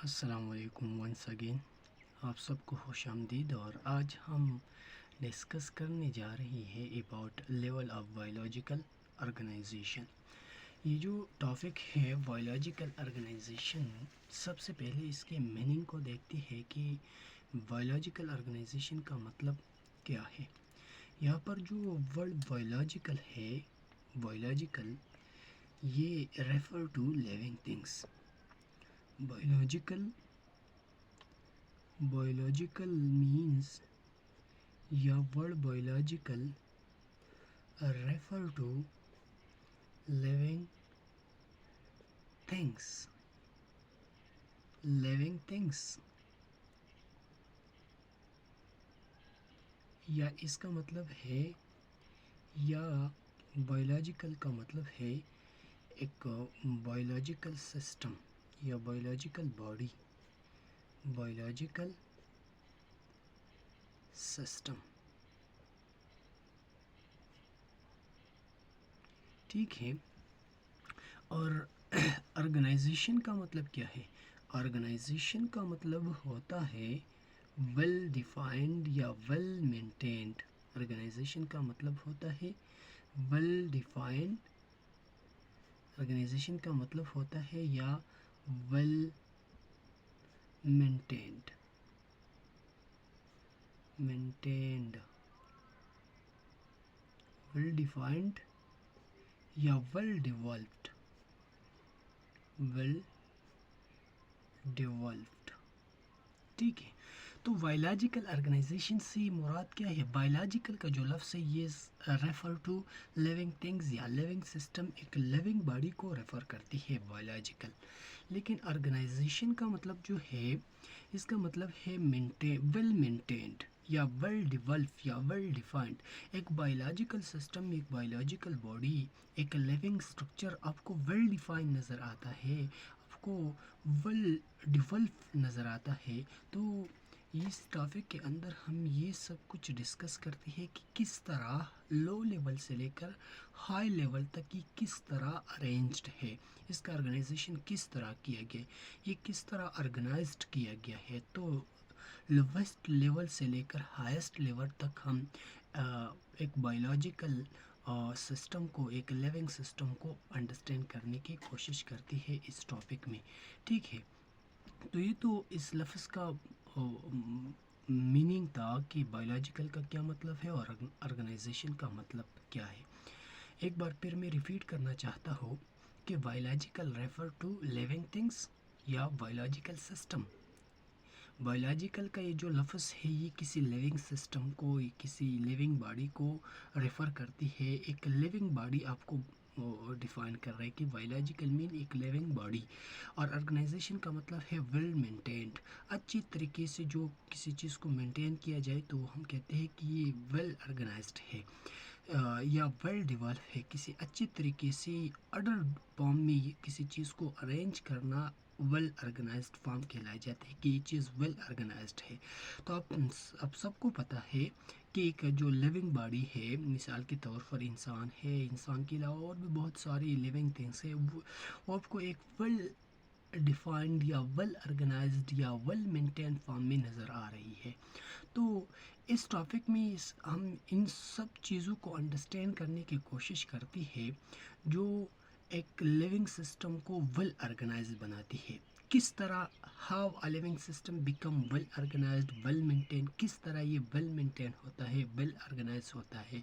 السلام علیکم once again. آپ سب کو خوش آمدید. اور آج ہم ڈسکس کرنے جا رہے ہیں about level of biological organization. یہ جو ٹاپک ہے بایولوجیکل آرگنائزیشن، سب سے پہلے اس کے میننگ کو دیکھتے ہیں کہ بایولوجیکل آرگنائزیشن کا مطلب کیا ہے. یہاں پر جو ورڈ بایولوجیکل ہے، بایولوجیکل یہ refer to living things. Biological means your word biological refer to living things. یا اس کا مطلب ہے، یا بایولوجیکل کا مطلب ہے ایک بایولوجیکل سسٹم یا بایولوجیکل باڈی، بایولوجیکل سسٹم. ٹھیک ہے. اور آرگنائزیشن کا مطلب کیا ہے؟ آرگنائزیشن کا مطلب ہوتا ہے ویل ڈیفائنڈ یا ویل مینٹینڈ. آرگنائزیشن کا مطلب ہوتا ہے ویل ڈیفائنڈ. آرگنائزیشن کا مطلب ہوتا ہے یا ویل مینٹینڈ. ویل ڈیفائنڈ یا ویل ڈیولپڈ. ٹھیک ہے. تو بایولوجیکل آرگنائزیشن سے مراد کیا ہے؟ بایولوجیکل کا جو لفظ ہے یہ ریفر ٹو لیونگ تھنگز یا لیونگ سسٹم، ایک لیونگ باڈی کو ریفر کرتی ہے بایولوجیکل. لیکن آرگنائزیشن کا مطلب جو ہے، اس کا مطلب ہے ویل مینٹینڈ یا ویل ڈیولپ یا ویل ڈیفائنڈ. ایک بایولوجیکل سسٹم، ایک بایولوجیکل باڈی، ایک لیونگ سٹرکچر آپ کو ویل ڈیفائن نظر آتا ہے، آپ کو ویل ڈیولپ نظر آتا ہے. تو اس ٹاپک کے اندر ہم یہ سب کچھ ڈسکس کرتے ہیں کہ کس طرح لو لیول سے لے کر ہائی لیول تک یہ کس طرح ارینجڈ ہے، اس کا آرگنائزیشن کس طرح کیا گیا، یہ کس طرح آرگنائزڈ کیا گیا ہے. تو لویسٹ لیول سے لے کر ہائیسٹ لیول تک ہم ایک بایولوجیکل سسٹم کو، ایک لیونگ سسٹم کو انڈرسٹینڈ کرنے کی کوشش کرتی ہے اس ٹاپک میں. ٹھیک ہے. تو یہ تو اس لفظ کا میننگ تھا کہ بایولوجیکل کا کیا مطلب ہے اور آرگنائزیشن کا مطلب کیا ہے. ایک بار پھر میں ریپیٹ کرنا چاہتا ہوں کہ biological refer to living things یا بایولوجیکل سسٹم. بایولوجیکل کا یہ جو لفظ ہے یہ کسی لیونگ سسٹم کو، کسی لیونگ باڈی کو ریفر کرتی ہے. ایک لیونگ باڈی آپ کو ڈیفائن کر رہا ہے کہ بایولوجیکل مین ایک لیونگ باڈی. اور آرگنائزیشن کا مطلب ہے ویل مینٹینڈ. اچھی طریقے سے جو کسی چیز کو مینٹین کیا جائے تو ہم کہتے ہیں کہ یہ ویل آرگنائزڈ ہے یا ویل ڈیولپ ہے. کسی اچھی طریقے سے آرڈر فارم میں کسی چیز کو ارینج کرنا ویل آرگنائزڈ فارم کہلایا جاتا ہے کہ یہ چیز ویل آرگنائزڈ ہے. تو اب سب کو پتہ ہے کہ ایک جو لیونگ باڈی ہے، مثال کے طور پر انسان ہے، انسان کے علاوہ اور بھی بہت ساری لیونگ تھنگس ہیں، وہ آپ کو ایک ویل ڈیفائنڈ یا ویل آرگنائزڈ یا ویل مینٹین فارم میں نظر آ رہی ہے. تو اس ٹاپک میں ہم ان سب چیزوں کو انڈرسٹینڈ کرنے کی کوشش کرتی ہے جو ایک لیونگ سسٹم کو ویل آرگنائزڈ بناتی ہے. کس طرح how a living system become well organized, well maintain, کس طرح یہ ویل مینٹین ہوتا ہے، ویل آرگنائز ہوتا ہے.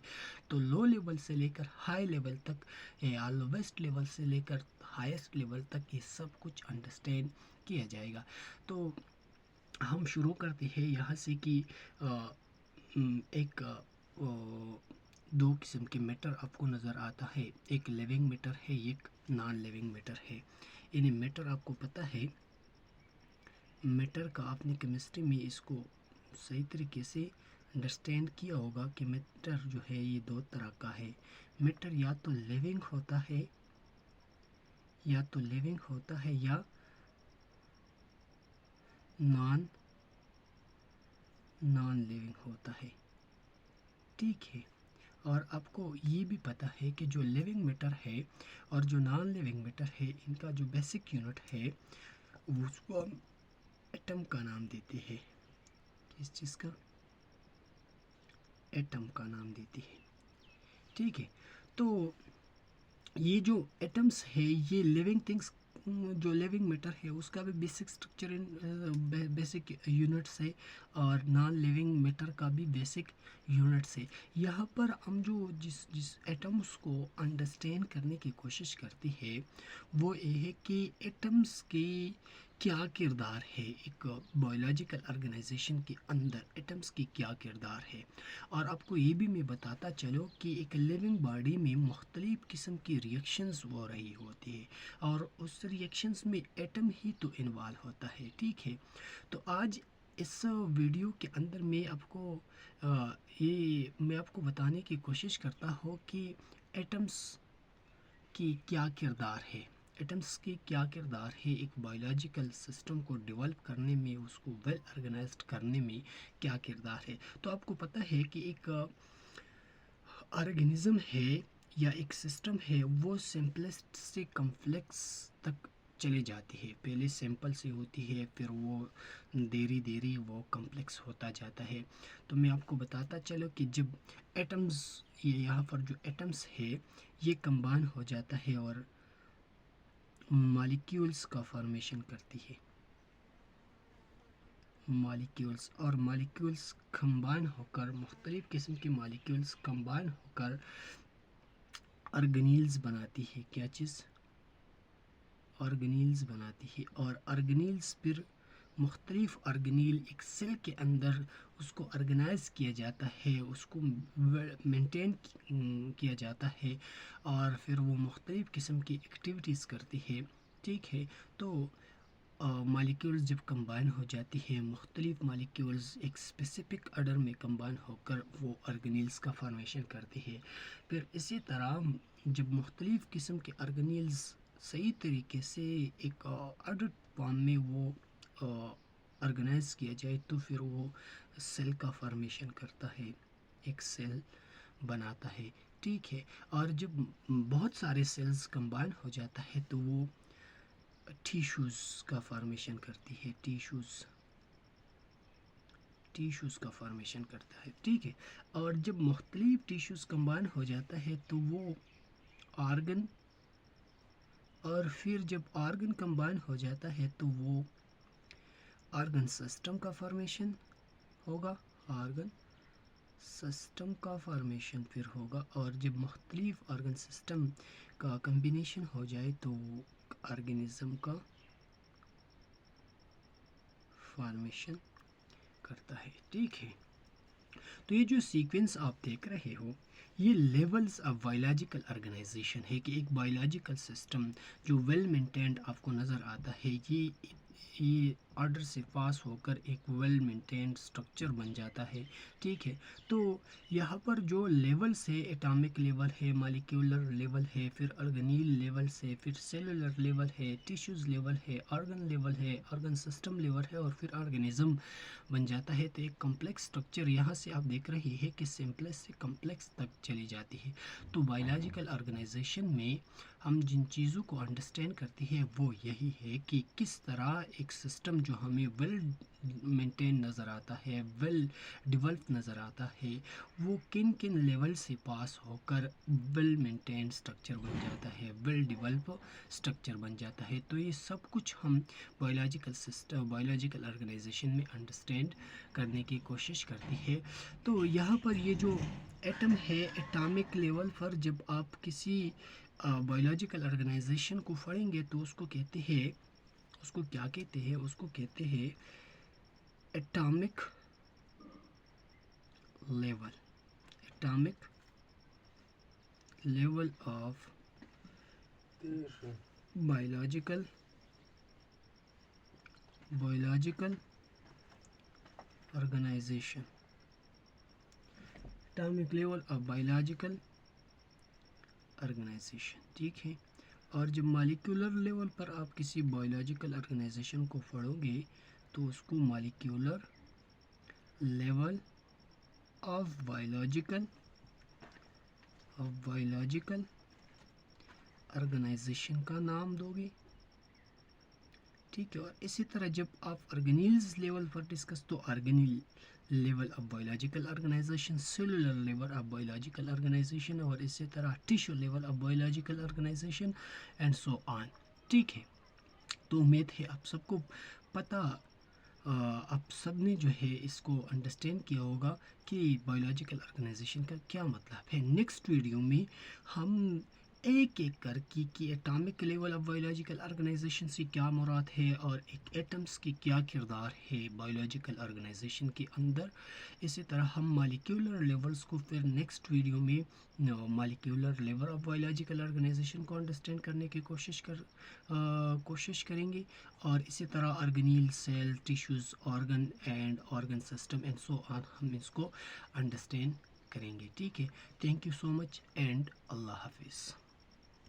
تو لو لیول سے لے کر ہائی لیول تک یا لویسٹ لیول سے لے کر ہائیسٹ لیول تک یہ سب کچھ انڈرسٹینڈ کیا جائے گا. تو ہم شروع کرتے ہیں یہاں سے کہ ایک دو قسم کے میٹر آپ کو نظر آتا ہے. ایک لیونگ میٹر ہے، ایک نان لیونگ میٹر ہے. یعنی میٹر آپ کو پتہ ہے، میٹر کا آپ نے کیمسٹری میں اس کو صحیح طریقے سے انڈرسٹینڈ کیا ہوگا کہ میٹر جو ہے یہ دو طرح کا ہے. میٹر یا تو لیونگ ہوتا ہے یا نان لیونگ ہوتا ہے. ٹھیک ہے. اور آپ کو یہ بھی پتہ ہے کہ جو لیونگ میٹر ہے اور جو نان لیونگ میٹر ہے، ان کا جو بیسک یونٹ ہے اس کو ہم ایٹم کا نام دیتے ہیں. کس چیز کا؟ ایٹم کا نام دیتی ہے. ٹھیک ہے، تو یہ جو ایٹمس ہے یہ لیونگ تھنگس، جو لیونگ میٹر ہے اس کا بھی بیسک اسٹرکچر بیسک یونٹس ہے، اور نان لیونگ میٹر کا بھی بیسک یونٹس ہے. یہاں پر ہم جو جس ایٹمس کو انڈرسٹینڈ کرنے کی کوشش کرتے ہیں وہ یہ ہے کہ ایٹمس کی کیا کردار ہے، ایک بایولوجیکل آرگنائزیشن کے اندر ایٹمس کی کیا کردار ہے. اور آپ کو یہ بھی میں بتاتا چلو کہ ایک لیونگ باڈی میں مختلف قسم کی ریئیکشنز ہو رہی ہوتی ہے، اور اس ریئیکشنز میں ایٹم ہی تو انوالو ہوتا ہے. ٹھیک ہے، تو آج اس ویڈیو کے اندر میں آپ کو بتانے کی کوشش کرتا ہوں کہ ایٹمس کی کیا کردار ہے. ایٹمس کی کیا کردار ہے ایک بایولوجیکل سسٹم کو ڈیولپ کرنے میں، اس کو ویل آرگنائزڈ کرنے میں کیا کردار ہے. تو آپ کو پتہ ہے کہ ایک آرگنزم ہے یا ایک سسٹم ہے وہ سمپلسٹ سے کمپلیکس تک چلی جاتی ہے. پہلے سمپل سے ہوتی ہے، پھر وہ دھیرے وہ کمپلیکس ہوتا جاتا ہے. تو میں آپ کو بتاتا چلو کہ جب ایٹمز، یہاں پر جو ایٹمز ہے یہ کمبائن ہو جاتا ہے اور مالیکیولز کا فارمیشن کرتی ہے. مالیکیولز کمبائن ہو کر، مختلف قسم کے مالیکیولز کمبائن ہو کر آرگنیلز بناتی ہے. کیا چیز؟ آرگنیلز بناتی ہے. اور آرگنیلز پھر مختلف آرگنیل ایک سیل کے اندر اس کو آرگنائز کیا جاتا ہے، اس کو مینٹین کیا جاتا ہے، اور پھر وہ مختلف قسم کی ایکٹیویٹیز کرتی ہے. ٹھیک ہے، تو مالیکیولز جب کمبائن ہو جاتی ہے، مختلف مالیکیولز ایک اسپیسیفک آرڈر میں کمبائن ہو کر وہ آرگنیلز کا فارمیشن کرتی ہے. پھر اسی طرح جب مختلف قسم کے آرگنیلز صحیح طریقے سے ایک آرڈر فارم میں وہ آرگنائز کیا جائے تو پھر وہ سیل کا فارمیشن کرتا ہے، ایک سیل بناتا ہے. ٹھیک ہے، اور جب بہت سارے سیلز کمبائن ہو جاتا ہے تو وہ ٹیشوز کا فارمیشن کرتی ہے. ٹیشوز کا فارمیشن کرتا ہے. ٹھیک ہے، اور جب مختلف ٹیشوز کمبائن ہو جاتا ہے تو وہ آرگن، اور پھر جب آرگن کمبائن ہو جاتا ہے تو وہ آرگن سسٹم کا فارمیشن ہوگا. آرگن سسٹم کا فارمیشن پھر ہوگا، اور جب مختلف آرگن سسٹم کا کمبینیشن ہو جائے تو آرگنزم کا فارمیشن کرتا ہے. ٹھیک ہے، تو یہ جو سیکوینس آپ دیکھ رہے ہو یہ لیولز آف بایولوجیکل آرگنائزیشن ہے، کہ ایک بایولوجیکل سسٹم جو ویل مینٹینڈ آپ کو نظر آتا ہے یہ آرڈر سے پاس ہو کر ایک ویل مینٹینڈ سٹرکچر بن جاتا ہے. ٹھیک ہے، تو یہاں پر جو لیولز ہے، ایٹامک لیول ہے، مالیکیولر لیول ہے، پھر آرگنیل لیولز ہے، پھر سیلولر لیول ہے، ٹیشوز لیول ہے، آرگن لیول ہے، آرگن سسٹم لیول ہے، اور پھر آرگنزم بن جاتا ہے. تو ایک کمپلیکس سٹرکچر یہاں سے آپ دیکھ رہے ہیں کہ سمپلس سے کمپلیکس تک چلی جاتی ہے. تو بایولوجیکل آرگنائزیشن میں ہم جن چیزوں کو انڈرسٹینڈ کرتے ہیں وہ یہی ہے کہ کس طرح ایک سسٹم جو ہمیں ویل مینٹین نظر آتا ہے، ویل ڈیولپ نظر آتا ہے، وہ کن لیول سے پاس ہو کر ویل مینٹین سٹرکچر بن جاتا ہے، ویل ڈیولپ سٹرکچر بن جاتا ہے. تو یہ سب کچھ ہم بایولوجیکل آرگنائزیشن میں انڈرسٹینڈ کرنے کی کوشش کرتے ہیں. تو یہاں پر یہ جو ایٹم ہے، ایٹامک لیول پر جب آپ کسی بایولوجیکل آرگنائزیشن کو پڑھیں گے تو اس کو کہتے ہیں، اس کو کیا کہتے ہیں؟ اس کو کہتے ہیں atomic level. Atomic level of biological organization. Atomic level of biological organization. ٹھیک ہے، اور جب مالیکولر لیول پر آپ کسی بایولوجیکل آرگنائزیشن کو پڑھو گے تو اس کو molecular level of biological organization کا نام دو گے. ٹھیک ہے. اور اسی طرح جب آپ آرگنیلز لیول پر ڈسکس تو organelle level of biological organization, cellular level of biological organization, اور اسی طرح tissue level of biological organization and so on. ٹھیک ہے, تو امید ہے آپ سب کو پتہ, آپ سب نے جو ہے اس کو انڈرسٹینڈ کیا ہوگا کہ بایولوجیکل آرگنائزیشن کا کیا مطلب ہے. نیکسٹ ویڈیو میں ہم ایک ایک کر کے کہ atomic level of biological organization سے کیا مراد ہے اور ایک ایٹمس کی کیا کردار ہے بایولوجیکل آرگنائزیشن کے اندر. اسی طرح ہم مالیکیولر لیولز کو پھر نیکسٹ ویڈیو میں molecular level of biological organization کو انڈرسٹینڈ کرنے کی کوشش کریں گے. اور اسی طرح organelle, cell, tissues, organ and organ system and so on ہم اس کو انڈرسٹینڈ کریں گے. ٹھیک ہے, تھینک یو سو مچ اینڈ اللہ حافظ.